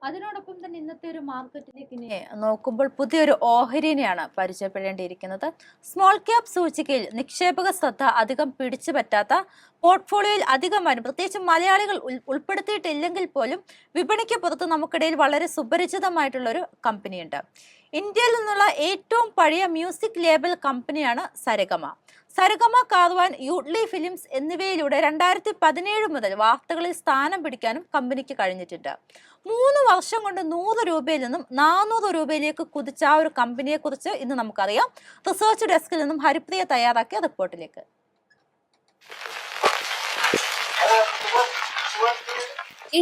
അതിനോടൊപ്പം തന്നെ ഇന്നത്തെ ഒരു മാർക്കറ്റിലേക്ക് ഇനി നോക്കുമ്പോൾ പുതിയൊരു ഓഹരിനെയാണ് പരിചയപ്പെടേണ്ടിയിരിക്കുന്നത്. സ്മോൾ ക്യാപ് സൂചികയിൽ നിക്ഷേപക ശ്രദ്ധ അധികം പിടിച്ചു പറ്റാത്ത, പോർട്ട്ഫോളിയോയിൽ അധികം വരും പ്രത്യേകിച്ച് മലയാളികൾ ഉൾപ്പെടുത്തിയിട്ടില്ലെങ്കിൽ പോലും വിപണിക്ക് പുറത്ത് നമുക്കിടയിൽ വളരെ സുപരിചിതമായിട്ടുള്ള ഒരു കമ്പനിയുണ്ട്. ഇന്ത്യയിൽ നിന്നുള്ള ഏറ്റവും പഴയ മ്യൂസിക് ലേബൽ കമ്പനിയാണ് സരഗമ. സരഗമ, കാർവാൻ, യൂട്ട്ലി ഫിലിംസ് എന്നിവയിലൂടെ 2017 മുതൽ വാർത്തകളിൽ സ്ഥാനം പിടിക്കാനും കമ്പനിക്ക് കഴിഞ്ഞിട്ടുണ്ട്. 3 വർഷം കൊണ്ട് 100 രൂപയിൽ നിന്നും 400 രൂപയിലേക്ക് കുതിച്ച ആ ഒരു കമ്പനിയെ കുറിച്ച് ഇന്ന് നമുക്കറിയാം. റിസർച്ച് ഡെസ്കിൽ നിന്നും ഹരിപ്രിയ തയ്യാറാക്കിയ റിപ്പോർട്ടിലേക്ക്.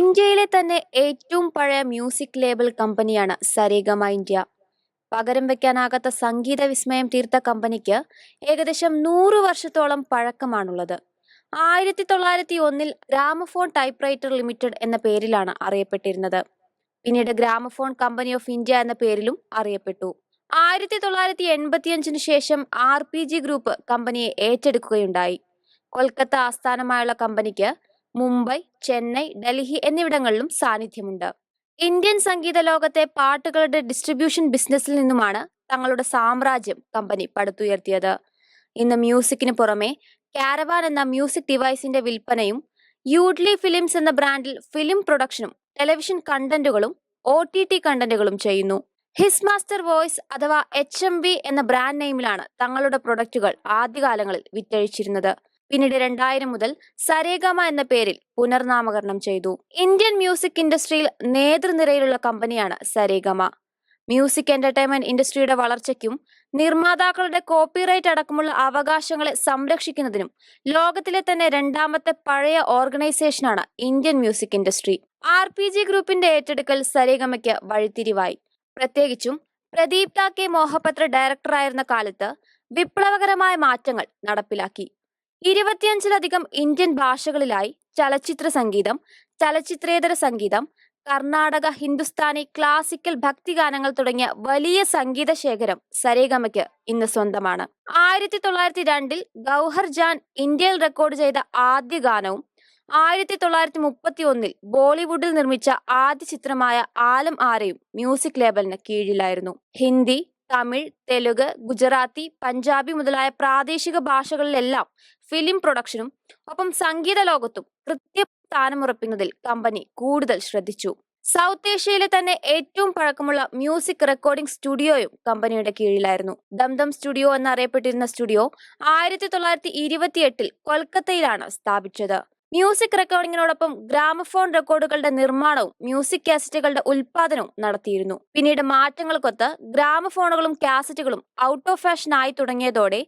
ഇന്ത്യയിലെ തന്നെ ഏറ്റവും പഴയ മ്യൂസിക് ലേബൽ കമ്പനിയാണ് സരേഗമ ഇന്ത്യ. പകരം വെക്കാനാകാത്ത സംഗീത വിസ്മയം തീർത്ത കമ്പനിക്ക് ഏകദേശം 100 വർഷത്തോളം പഴക്കമാണുള്ളത്. 1901 ഗ്രാമഫോൺ ടൈപ്പ്റൈറ്റർ ലിമിറ്റഡ് എന്ന പേരിലാണ് അറിയപ്പെട്ടിരുന്നത്. പിന്നീട് ഗ്രാമഫോൺ കമ്പനി ഓഫ് ഇന്ത്യ എന്ന പേരിലും അറിയപ്പെട്ടു. 1985 ശേഷം RPG ഗ്രൂപ്പ് കമ്പനിയെ ഏറ്റെടുക്കുകയുണ്ടായി. കൊൽക്കത്ത ആസ്ഥാനമായുള്ള കമ്പനിക്ക് മുംബൈ, ചെന്നൈ, ഡൽഹി എന്നിവിടങ്ങളിലും സാന്നിധ്യമുണ്ട്. ഇന്ത്യൻ സംഗീത ലോകത്തെ പാട്ടുകളുടെ ഡിസ്ട്രിബ്യൂഷൻ ബിസിനസ്സിൽ നിന്നുമാണ് തങ്ങളുടെ സാമ്രാജ്യം കമ്പനി പടുത്തുയർത്തിയത്. ഇന്ന് മ്യൂസിക്കിന് പുറമെ കാരവാൻ എന്ന മ്യൂസിക് ഡിവൈസിന്റെ വിൽപ്പനയും, യൂട്ട്ലി ഫിലിംസ് എന്ന ബ്രാൻഡിൽ ഫിലിം പ്രൊഡക്ഷനും ടെലിവിഷൻ കണ്ടന്റുകളും OTT കണ്ടന്റുകളും ചെയ്യുന്നു. ഹിസ് മാസ്റ്റർ വോയിസ് അഥവാ HMV എന്ന ബ്രാൻഡ് നെയിമിലാണ് തങ്ങളുടെ പ്രൊഡക്റ്റുകൾ ആദ്യകാലങ്ങളിൽ വിറ്റഴിച്ചിരുന്നത്. പിന്നീട് 2000 മുതൽ സരേഗമ എന്ന പേരിൽ പുനർനാമകരണം ചെയ്തു. ഇന്ത്യൻ മ്യൂസിക് ഇൻഡസ്ട്രിയിൽ നേതൃനിരയിലുള്ള കമ്പനിയാണ് സരേഗമ. മ്യൂസിക് എന്റർടൈൻമെന്റ് ഇൻഡസ്ട്രിയുടെ വളർച്ചയ്ക്കും നിർമ്മാതാക്കളുടെ കോപ്പിറൈറ്റ് അടക്കമുള്ള അവകാശങ്ങളെ സംരക്ഷിക്കുന്നതിനും ലോകത്തിലെ തന്നെ 2ാമത്തെ പഴയ ഓർഗനൈസേഷനാണ് ഇന്ത്യൻ മ്യൂസിക് ഇൻഡസ്ട്രി. RPG ഗ്രൂപ്പിന്റെ ഏറ്റെടുക്കൽ സരേഗമയ്ക്ക് വഴിത്തിരിവായി. പ്രത്യേകിച്ചും പ്രദീപ് താക്കെ മോഹപത്ര ഡയറക്ടറായിരുന്ന കാലത്ത് വിപ്ലവകരമായ മാറ്റങ്ങൾ നടപ്പിലാക്കി. 25ലധികം ഇന്ത്യൻ ഭാഷകളിലായി ചലച്ചിത്ര സംഗീതം, ചലച്ചിത്രേതര സംഗീതം, കർണാടക, ഹിന്ദുസ്ഥാനി, ക്ലാസിക്കൽ, ഭക്തിഗാനങ്ങൾ തുടങ്ങിയ വലിയ സംഗീത ശേഖരം സരേഗമയ്ക്ക് ഇന്ന് സ്വന്തമാണ്. 1902 ഗൗഹർ ജാൻ ഇന്ത്യയിൽ റെക്കോർഡ് ചെയ്ത ആദ്യ ഗാനവും 1931 ബോളിവുഡിൽ നിർമ്മിച്ച ആദ്യ ചിത്രമായ ആലം ആരയും മ്യൂസിക് ലേബലിന് കീഴിലായിരുന്നു. ഹിന്ദി, തമിഴ്, തെലുങ്ക്, ഗുജറാത്തി, പഞ്ചാബി മുതലായ പ്രാദേശിക ഭാഷകളിലെല്ലാം ഫിലിം പ്രൊഡക്ഷനും ഒപ്പം സംഗീത ലോകത്തും കൃത്യ സ്ഥാനമുറപ്പിക്കുന്നതിൽ കമ്പനി കൂടുതൽ ശ്രദ്ധിച്ചു. സൗത്ത് ഏഷ്യയിലെ തന്നെ ഏറ്റവും പഴക്കമുള്ള മ്യൂസിക് റെക്കോർഡിംഗ് സ്റ്റുഡിയോയും കമ്പനിയുടെ കീഴിലായിരുന്നു. ദംദം സ്റ്റുഡിയോ എന്നറിയപ്പെട്ടിരുന്ന സ്റ്റുഡിയോ 1928 കൊൽക്കത്തയിലാണ് സ്ഥാപിച്ചത്. മ്യൂസിക് റെക്കോർഡിങ്ങിനോടൊപ്പം ഗ്രാമഫോൺ റെക്കോർഡുകളുടെ നിർമ്മാണവും മ്യൂസിക് കാസറ്റുകളുടെ ഉൽപാദനവും നടത്തിയിരുന്നു. പിന്നീട് മാറ്റങ്ങൾക്കൊത്ത് ഗ്രാമഫോണുകളും കാസറ്റുകളും ഔട്ട് ഓഫ് ഫാഷൻ ആയി തുടങ്ങിയതോടെ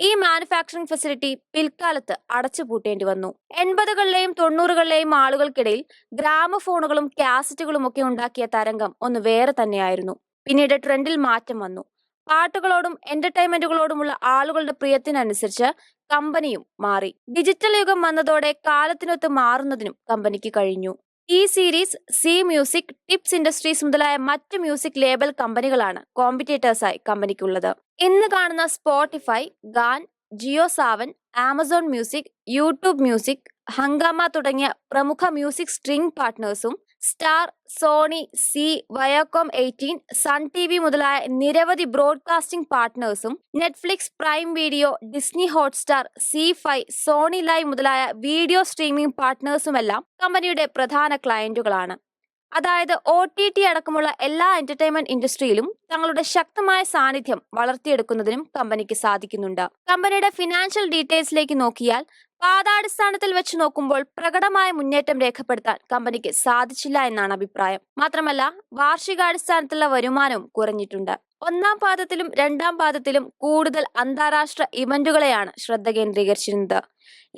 ഈ മാനുഫാക്ചറിംഗ് ഫെസിലിറ്റി പിൽക്കാലത്ത് അടച്ചുപൂട്ടേണ്ടി വന്നു. 80കളിലെയും 90കളിലെയും ആളുകൾക്കിടയിൽ ഗ്രാമഫോണുകളും കാസറ്റുകളും ഒക്കെ ഉണ്ടാക്കിയ തരംഗം ഒന്ന് വേറെ തന്നെയായിരുന്നു. പിന്നീട് ട്രെൻഡിൽ മാറ്റം വന്നു. പാട്ടുകളോടും എന്റർടൈൻമെന്റുകളോടുമുള്ള ആളുകളുടെ പ്രിയത്തിനനുസരിച്ച് കമ്പനിയും മാറി. ഡിജിറ്റൽ യുഗം വന്നതോടെ കാലത്തിനൊത്ത് മാറുന്നതിനും കമ്പനിക്ക് കഴിഞ്ഞു. ഈ series, Zee Music, Tips Industries മുതലായ മറ്റ് മ്യൂസിക് ലേബൽ കമ്പനികളാണ് കോമ്പറ്റേറ്റേഴ്സായി കമ്പനിക്കുള്ളത്. ഇന്ന് കാണുന്ന Spotify, Gaana, Jio Saavn, Amazon Music, YouTube Music, Hungama തുടങ്ങിയ പ്രമുഖ മ്യൂസിക് സ്ട്രിംഗ് പാർട്ട്നേഴ്സും Star, Sony, Zee, Viacom 18, Sun TV മുതലായ നിരവധി ബ്രോഡ്കാസ്റ്റിംഗ് പാർട്ട്നേഴ്സും Netflix, Prime Video, Disney Hotstar, C5, Sony Liv മുതലായ വീഡിയോ സ്ട്രീമിംഗ് പാർട്ട്നേഴ്സുമെല്ലാം കമ്പനിയുടെ പ്രധാന ക്ലയന്റുകളാണ്. അതായത് OTT അടക്കമുള്ള എല്ലാ എന്റർടൈൻമെന്റ് ഇൻഡസ്ട്രിയിലും തങ്ങളുടെ ശക്തമായ സാന്നിധ്യം വളർത്തിയെടുക്കുന്നതിനും കമ്പനിക്ക് സാധിക്കുന്നുണ്ട്. കമ്പനിയുടെ ഫിനാൻഷ്യൽ ഡീറ്റെയിൽസിലേക്ക് നോക്കിയാൽ പാദാടിസ്ഥാനത്തിൽ വെച്ച് നോക്കുമ്പോൾ പ്രകടമായ മുന്നേറ്റം രേഖപ്പെടുത്താൻ കമ്പനിക്ക് സാധിച്ചില്ല എന്നാണ് അഭിപ്രായം. മാത്രമല്ല, വാർഷികാടിസ്ഥാനത്തിലുള്ള വരുമാനവും കുറഞ്ഞിട്ടുണ്ട്. 1ാം പാദത്തിലും 2ാം പാദത്തിലും കൂടുതൽ അന്താരാഷ്ട്ര ഇവന്റുകളെയാണ് ശ്രദ്ധ കേന്ദ്രീകരിച്ചിരുന്നത്.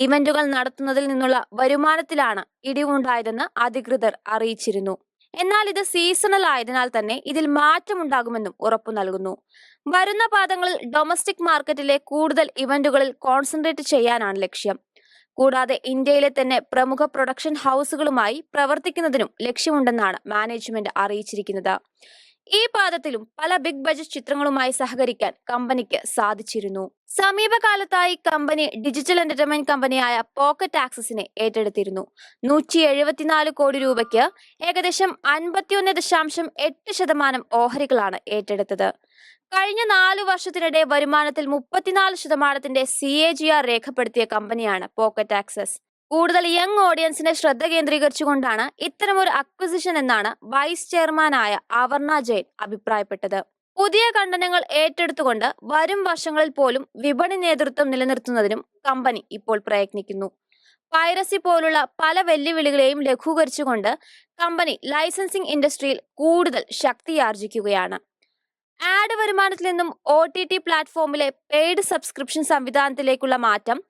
ഇവന്റുകൾ നടത്തുന്നതിൽ നിന്നുള്ള വരുമാനത്തിലാണ് ഇടിവുണ്ടായതെന്ന് അധികൃതർ അറിയിച്ചിരുന്നു. എന്നാൽ ഇത് സീസണൽ ആയതിനാൽ തന്നെ ഇതിൽ മാറ്റമുണ്ടാകുമെന്നും ഉറപ്പു നൽകുന്നു. വരുന്ന പാദങ്ങളിൽ ഡൊമസ്റ്റിക് മാർക്കറ്റിലെ കൂടുതൽ ഇവന്റുകളിൽ കോൺസെൻട്രേറ്റ് ചെയ്യാനാണ് ലക്ഷ്യം. കൂടാതെ ഇന്ത്യയിലെ തന്നെ പ്രമുഖ പ്രൊഡക്ഷൻ ഹൗസുകളുമായി പ്രവർത്തിക്കുന്നതിനും ലക്ഷ്യമുണ്ടെന്നാണ് മാനേജ്മെന്റ് അറിയിച്ചിരിക്കുന്നത്. ഈ പാദത്തിലും പല ബിഗ് ബജറ്റ് ചിത്രങ്ങളുമായി സഹകരിക്കാൻ കമ്പനിക്ക് സാധിച്ചിരുന്നു. സമീപകാലത്തായി കമ്പനി ഡിജിറ്റൽ എന്റർടൈൻമെന്റ് കമ്പനിയായ പോക്കറ്റ് ആക്സസിനെ ഏറ്റെടുത്തിരുന്നു. 174 കോടി രൂപയ്ക്ക് ഏകദേശം 51.8% ഓഹരികളാണ് ഏറ്റെടുത്തത്. കഴിഞ്ഞ 4 വർഷത്തിനിടെ വരുമാനത്തിൽ 34% CAGR രേഖപ്പെടുത്തിയ കമ്പനിയാണ് പോക്കറ്റ് ആക്സസ്. കൂടുതൽ യങ് ഓഡിയൻസിനെ ശ്രദ്ധ കേന്ദ്രീകരിച്ചുകൊണ്ടാണ് ഇത്തരമൊരു അക്വിസിഷൻ എന്നാണ് വൈസ് ചെയർമാനായ അവർണ ജെയിൻ അഭിപ്രായപ്പെട്ടത്. പുതിയ കണ്ടന്റുകൾ ഏറ്റെടുത്തുകൊണ്ട് വരും വർഷങ്ങളിൽ പോലും വിപണി നേതൃത്വം നിലനിർത്തുന്നതിനും കമ്പനി ഇപ്പോൾ പ്രയത്നിക്കുന്നു. പൈറസി പോലുള്ള പല വെല്ലുവിളികളെയും ലഘൂകരിച്ചുകൊണ്ട് കമ്പനി ലൈസൻസിംഗ് ഇൻഡസ്ട്രിയിൽ കൂടുതൽ ശക്തിയാർജിക്കുകയാണ്. ആഡ് വരുമാനത്തിൽ നിന്നും OTT പ്ലാറ്റ്ഫോമിലെ പെയ്ഡ് സബ്സ്ക്രിപ്ഷൻ സംവിധാനത്തിലേക്കുള്ള മാറ്റം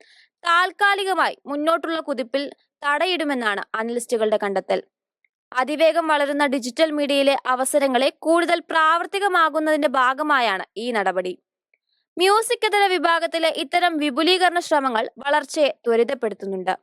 താൽക്കാലികമായി മുന്നോട്ടുള്ള കുതിപ്പിൽ തടയിടുമെന്നാണ് അനലിസ്റ്റുകളുടെ കണ്ടെത്തൽ. അതിവേഗം വളരുന്ന ഡിജിറ്റൽ മീഡിയയിലെ അവസരങ്ങളെ കൂടുതൽ പ്രാവർത്തികമാകുന്നതിന്റെ ഭാഗമായാണ് ഈ നടപടി. മ്യൂസിക് ഇതര വിഭാഗത്തിലെ ഇത്തരം വിപുലീകരണ ശ്രമങ്ങൾ വളർച്ചയെ ത്വരിതപ്പെടുത്തുന്നുണ്ട്.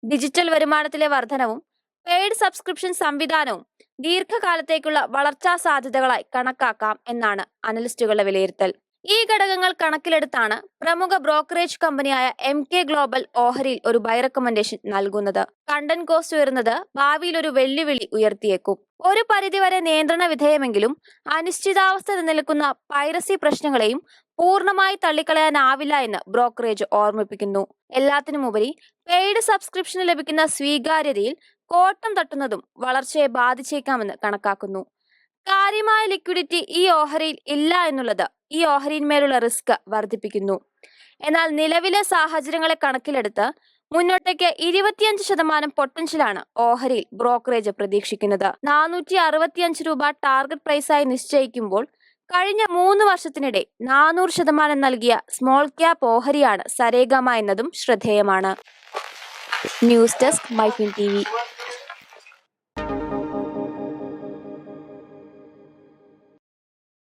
ഡിജിറ്റൽ വരുമാനത്തിലെ വർധനവും പെയ്ഡ് സബ്സ്ക്രിപ്ഷൻ സംവിധാനവും ദീർഘകാലത്തേക്കുള്ള വളർച്ചാ സാധ്യതകളായി കണക്കാക്കാം എന്നാണ് അനലിസ്റ്റുകളുടെ വിലയിരുത്തൽ. ഈ ഘടകങ്ങൾ കണക്കിലെടുത്താണ് പ്രമുഖ ബ്രോക്കറേജ് കമ്പനിയായ MK ഗ്ലോബൽ ഓഹരിയിൽ ഒരു ബൈ റെക്കമെൻഡേഷൻ നൽകുന്നത്. കണ്ടന്റ് കോസ്റ്റ് ഉയർന്നത് ഭാവിയിൽ ഒരു വെല്ലുവിളി ഉയർത്തിയേക്കും. ഒരു പരിധിവരെ നിയന്ത്രണ വിധേയമെങ്കിലും അനിശ്ചിതാവസ്ഥ നിലനിൽക്കുന്ന പൈറസി പ്രശ്നങ്ങളെയും പൂർണ്ണമായി തള്ളിക്കളയാനാവില്ല എന്ന് ബ്രോക്കറേജ് ഓർമ്മിപ്പിക്കുന്നു. എല്ലാത്തിനുമുപരി പെയ്ഡ് സബ്സ്ക്രിപ്ഷന് ലഭിക്കുന്ന സ്വീകാര്യതയിൽ കോട്ടം തട്ടുന്നതും വളർച്ചയെ ബാധിച്ചേക്കാമെന്ന് കണക്കാക്കുന്നു. കാര്യമായ ലിക്വിഡിറ്റി ഈ ഓഹരിയിൽ ഇല്ല എന്നുള്ളത് ഈ ഓഹരിയിന്മേലുള്ള റിസ്ക് വർദ്ധിപ്പിക്കുന്നു. എന്നാൽ നിലവിലെ സാഹചര്യങ്ങളെ കണക്കിലെടുത്ത് മുന്നോട്ടേക്ക് 25% പൊട്ടൻഷ്യലാണ് ഓഹരിയിൽ ബ്രോക്കറേജ് പ്രതീക്ഷിക്കുന്നത്. 465 രൂപ ടാർഗറ്റ് പ്രൈസായി നിശ്ചയിക്കുമ്പോൾ കഴിഞ്ഞ 3 വർഷത്തിനിടെ 400% നൽകിയ സ്മോൾ ക്യാപ് ഓഹരിയാണ് സരേഗാമ എന്നതും ശ്രദ്ധേയമാണ്. News desk MyFin TV.